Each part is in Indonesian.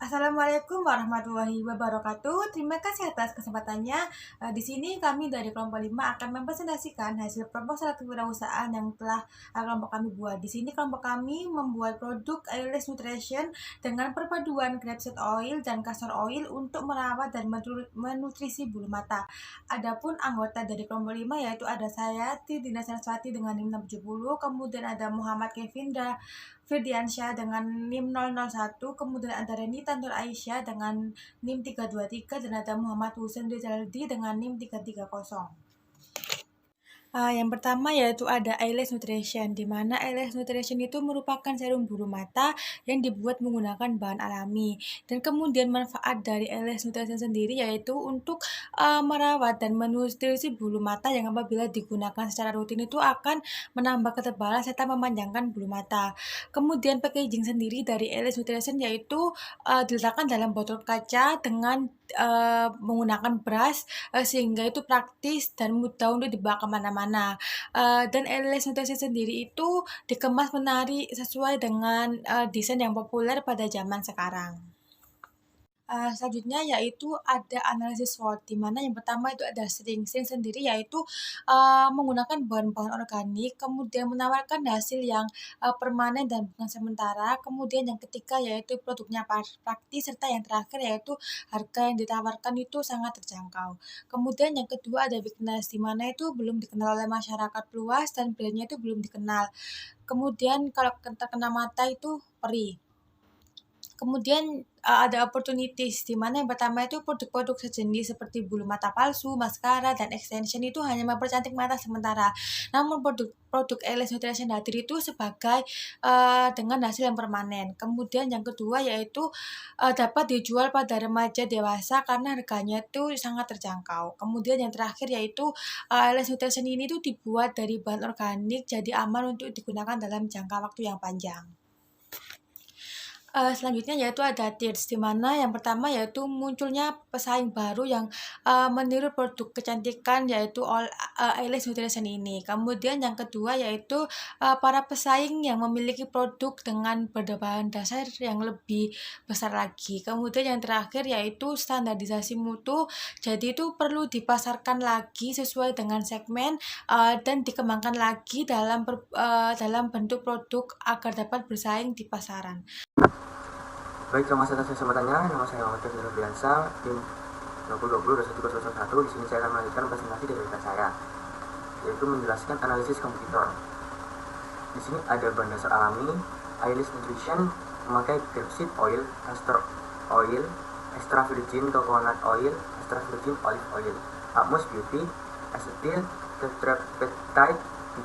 Assalamualaikum warahmatullahi wabarakatuh. Terima kasih atas kesempatannya. Di sini kami dari kelompok 5 akan mempresentasikan hasil proposal kewirausahaan yang telah kelompok kami buat. Di sini kelompok kami membuat produk Airless Nutrition dengan perpaduan grapeseed oil dan castor oil untuk merawat dan menutrisi bulu mata. Adapun anggota dari kelompok 5 yaitu ada saya, Tidina Saraswati dengan NIM 670, kemudian ada Muhammad Kevin Firdiansyah dengan NIM 001, kemudian ada Renita Nur Aisyah dengan NIM 323, dan ada Muhammad Husain Rizaldi dengan NIM 330. Yang pertama yaitu ada Eyelash Nutrition, di mana Eyelash Nutrition itu merupakan serum bulu mata yang dibuat menggunakan bahan alami. Dan kemudian manfaat dari Eyelash Nutrition sendiri yaitu untuk merawat dan menutrisi bulu mata yang apabila digunakan secara rutin itu akan menambah ketebalan serta memanjangkan bulu mata. Kemudian packaging sendiri dari Eyelash Nutrition yaitu diletakkan dalam botol kaca dengan menggunakan brush sehingga itu praktis dan mudah untuk dibawa kemana-mana. Dan Eyelash Nutrition sendiri itu dikemas menarik sesuai dengan desain yang populer pada zaman sekarang. Selanjutnya yaitu ada analisis SWOT, di mana yang pertama itu ada Sting sendiri yaitu menggunakan bahan-bahan organik, kemudian menawarkan hasil yang permanen dan bukan sementara, kemudian yang ketiga yaitu produknya praktis, serta yang terakhir yaitu harga yang ditawarkan itu sangat terjangkau. Kemudian yang kedua ada Weakness, di mana itu belum dikenal oleh masyarakat luas dan brandnya itu belum dikenal. Kemudian kalau terkena mata itu perih. Kemudian ada opportunities, di mana yang pertama itu produk-produk sejenis seperti bulu mata palsu, maskara, dan extension itu hanya mempercantik mata sementara. Namun produk Eyelash Nutrition Hadir itu sebagai dengan hasil yang permanen. Kemudian yang kedua yaitu dapat dijual pada remaja dewasa karena harganya itu sangat terjangkau. Kemudian yang terakhir yaitu Eyelash Nutrition ini tuh dibuat dari bahan organik, jadi aman untuk digunakan dalam jangka waktu yang panjang. Selanjutnya yaitu ada tips, di mana yang pertama yaitu munculnya pesaing baru yang meniru produk kecantikan yaitu Eyelash Nutrition ini. Kemudian yang kedua yaitu para pesaing yang memiliki produk dengan bahan dasar yang lebih besar lagi. Kemudian yang terakhir yaitu standarisasi mutu, jadi itu perlu dipasarkan lagi sesuai dengan segmen dan dikembangkan lagi dalam bentuk produk agar dapat bersaing di pasaran. Baik, terima kasih atas kesempatannya. Nama saya Muhammad Kevin Biansa, tim 2020-21001. Di sini saya akan melanjutkan presentasi dari rekan saya, yaitu menjelaskan analisis kompetitor. Di sini ada bahan dasar alami, Eyelash Nutrition memakai grapeseed oil, castor oil, extra virgin coconut oil, extra virgin olive oil, Atmos Beauty, acetyl tetrapeptide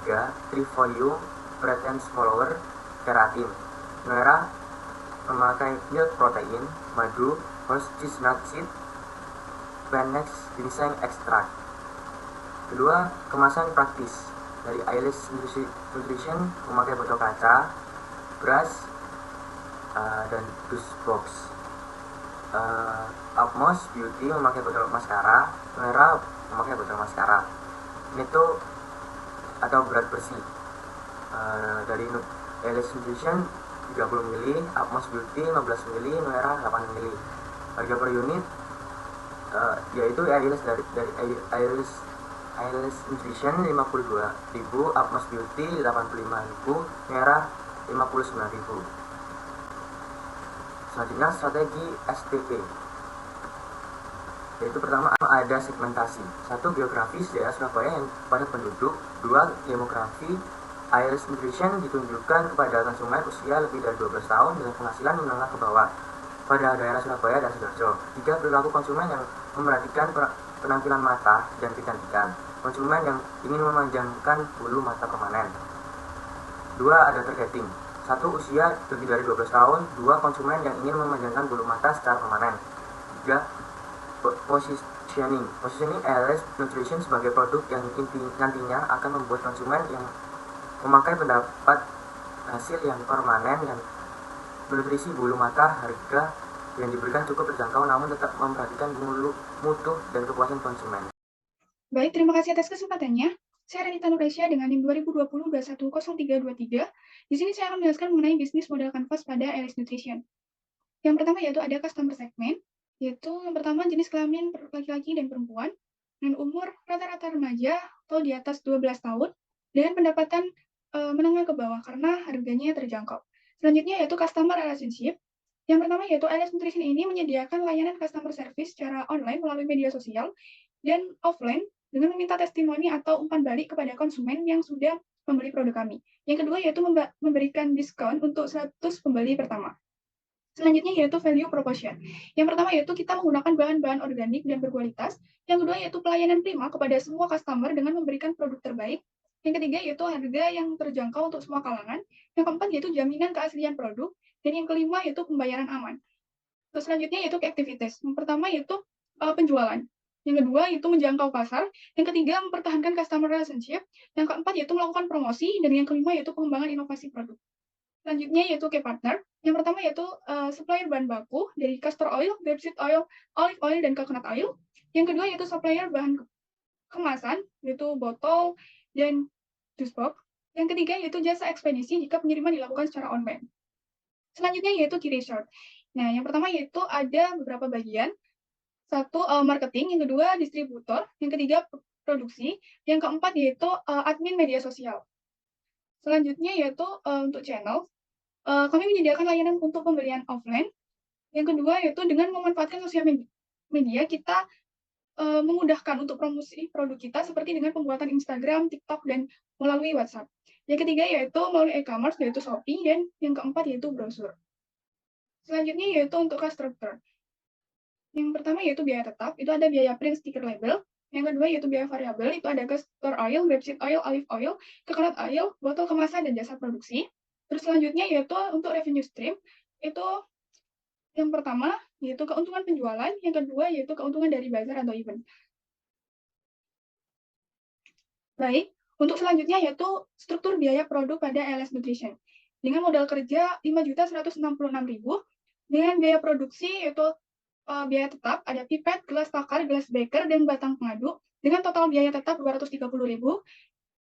3, trifolio, pretense follower, keratin, merah, memakai milk protein, madu, horse chestnut seed, Phoenix ginseng extract. Kedua, kemasan praktis dari Eyelash Nutrition memakai botol kaca, brush, dan dust box. Atmos Beauty memakai botol maskara, merah memakai botol maskara. Neto atau berat bersih dari Eyelash Nutrition 30 ml, Atmos Beauty 15 ml, merah 8 ml. Harga per unit yaitu Eyelash dari Eyelash Nutrition 52.000, Atmos Beauty 85.000, merah 59.000. Selanjutnya strategi STP, yaitu pertama ada segmentasi. 1. Geografis daerah Surabaya yang padat penduduk. 2. Demografi. Eyelash Nutrition ditunjukkan kepada konsumen usia lebih dari 12 tahun dengan penghasilan menengah ke bawah pada daerah Surabaya dan Sidoarjo. 3. Perilaku konsumen yang memperhatikan penampilan mata dan kecantikan. Konsumen yang ingin memanjangkan bulu mata permanen. 2. Ada targeting. 1. Usia lebih dari 12 tahun. 2. Konsumen yang ingin memanjangkan bulu mata secara permanen. 3. Positioning Eyelash Nutrition sebagai produk yang nantinya akan membuat konsumen yang memakai pendapat hasil yang permanen yang menutrisi bulu mata. Harga yang diberikan cukup terjangkau namun tetap memperhatikan mutu dan kepuasan konsumen. Baik, terima kasih atas kesempatannya. Saya Renita Nur Aisyah dengan NIM 2020-2100323. Di sini saya akan menjelaskan mengenai bisnis modal kanvas pada Eyelash Nutrition. Yang pertama yaitu ada customer segment, yaitu yang pertama jenis kelamin laki-laki dan perempuan, dengan umur rata-rata remaja atau di atas 12 tahun, dengan pendapatan menengah ke bawah karena harganya terjangkau. Selanjutnya yaitu customer relationship. Yang pertama yaitu LS Nutrition ini menyediakan layanan customer service secara online melalui media sosial dan offline dengan meminta testimoni atau umpan balik kepada konsumen yang sudah membeli produk kami. Yang kedua yaitu memberikan diskon untuk 100 pembeli pertama. Selanjutnya yaitu value proposition. Yang pertama yaitu kita menggunakan bahan-bahan organik dan berkualitas. Yang kedua yaitu pelayanan prima kepada semua customer dengan memberikan produk terbaik. Yang ketiga yaitu harga yang terjangkau untuk semua kalangan. Yang keempat yaitu jaminan keaslian produk. Dan yang kelima yaitu pembayaran aman. Terus selanjutnya yaitu activities. Yang pertama yaitu penjualan. Yang kedua yaitu menjangkau pasar. Yang ketiga mempertahankan customer relationship. Yang keempat yaitu melakukan promosi. Dan yang kelima yaitu pengembangan inovasi produk. Selanjutnya yaitu key partner. Yang pertama yaitu supplier bahan baku dari castor oil, grapeseed oil, olive oil, dan coconut oil. Yang kedua yaitu supplier bahan kemasan, yaitu botol dan juice box. Yang ketiga yaitu jasa ekspedisi jika pengiriman dilakukan secara online. Selanjutnya yaitu key resort. Nah, yang pertama yaitu ada beberapa bagian. Satu, marketing. Yang kedua, distributor. Yang ketiga, produksi. Yang keempat yaitu admin media sosial. Selanjutnya yaitu untuk channel. Kami menyediakan layanan untuk pembelian offline. Yang kedua yaitu dengan memanfaatkan sosial media kita memudahkan untuk promosi produk kita seperti dengan pembuatan Instagram, TikTok, dan melalui WhatsApp. Yang ketiga yaitu melalui e-commerce yaitu Shopee, dan yang keempat yaitu brosur. Selanjutnya yaitu untuk cost structure. Yang pertama yaitu biaya tetap, itu ada biaya print stiker label. Yang kedua yaitu biaya variabel, itu ada castor oil, grapeseed oil, olive oil, coconut oil, botol kemasan, dan jasa produksi. Terus selanjutnya yaitu untuk revenue stream, itu yang pertama yaitu keuntungan penjualan, yang kedua yaitu keuntungan dari bazar atau event. Baik, untuk selanjutnya yaitu struktur biaya produk pada LS Nutrition. Dengan modal kerja 5.166.000, dengan biaya produksi yaitu biaya tetap ada pipet, gelas takar, gelas beker, dan batang pengaduk dengan total biaya tetap 230.000.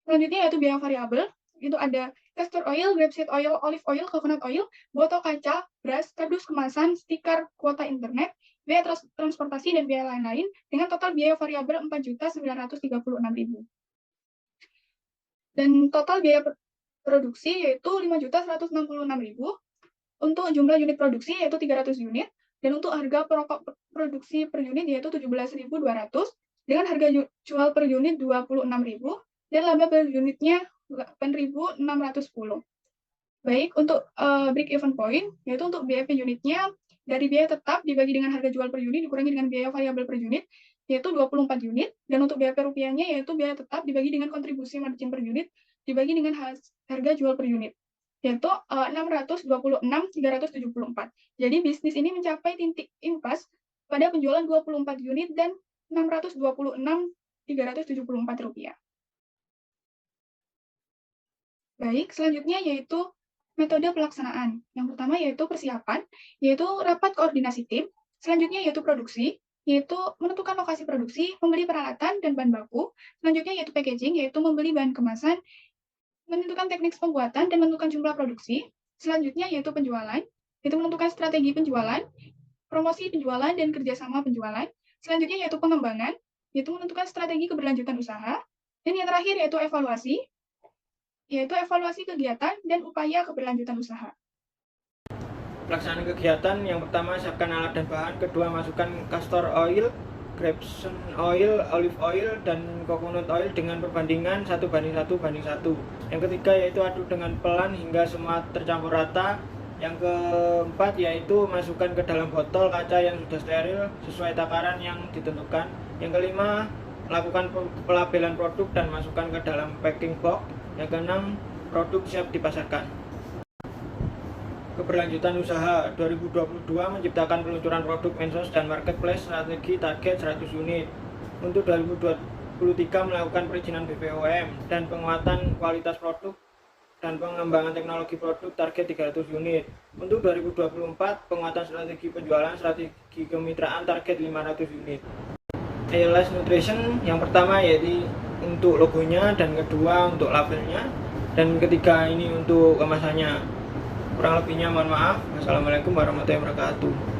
Selanjutnya yaitu biaya variabel, itu ada castor oil, grapeseed oil, olive oil, coconut oil, botol kaca, beras, kardus kemasan, stiker, kuota internet, biaya transportasi, dan biaya lain-lain dengan total biaya variabel 4.936.000. Dan total biaya produksi yaitu 5.166.000. Untuk jumlah unit produksi yaitu 300 unit. Dan untuk harga pokok produksi per unit yaitu 17.200 dengan harga jual per unit 26.000 dan laba per unitnya 8.610. Baik, untuk break even point yaitu untuk BEP unitnya dari biaya tetap dibagi dengan harga jual per unit dikurangi dengan biaya variabel per unit yaitu 24 unit, dan untuk BEP rupiahnya yaitu biaya tetap dibagi dengan kontribusi margin per unit dibagi dengan harga jual per unit yaitu 626.374. Jadi bisnis ini mencapai titik impas pada penjualan 24 unit dan 626.374 rupiah. Baik, selanjutnya yaitu metode pelaksanaan. Yang pertama yaitu persiapan, yaitu rapat koordinasi tim. Selanjutnya yaitu produksi, yaitu menentukan lokasi produksi, membeli peralatan dan bahan baku. Selanjutnya yaitu packaging, yaitu membeli bahan kemasan, menentukan teknik pembuatan dan menentukan jumlah produksi. Selanjutnya yaitu penjualan, yaitu menentukan strategi penjualan, promosi penjualan, dan kerjasama penjualan. Selanjutnya yaitu pengembangan, yaitu menentukan strategi keberlanjutan usaha. Dan yang terakhir yaitu evaluasi, yaitu evaluasi kegiatan dan upaya keberlanjutan usaha. Pelaksanaan kegiatan yang pertama siapkan alat dan bahan, kedua masukkan castor oil, grapeseed oil, olive oil, dan coconut oil dengan perbandingan 1:1:1. Yang ketiga yaitu aduk dengan pelan hingga semua tercampur rata. Yang keempat yaitu masukkan ke dalam botol kaca yang sudah steril sesuai takaran yang ditentukan. Yang kelima, lakukan pelabelan produk dan masukkan ke dalam packing box. Yang keenam, produk siap dipasarkan. Keberlanjutan usaha 2022 menciptakan peluncuran produk mensos dan marketplace strategi target 100 unit. Untuk 2023 melakukan perizinan BPOM dan penguatan kualitas produk dan pengembangan teknologi produk target 300 unit. Untuk 2024 penguatan strategi penjualan, strategi kemitraan target 500 unit. LS Nutrition yang pertama yaitu untuk logonya, dan kedua untuk labelnya, dan ketiga ini untuk kemasannya. Kurang lebihnya mohon maaf. Wassalamualaikum warahmatullahi wabarakatuh.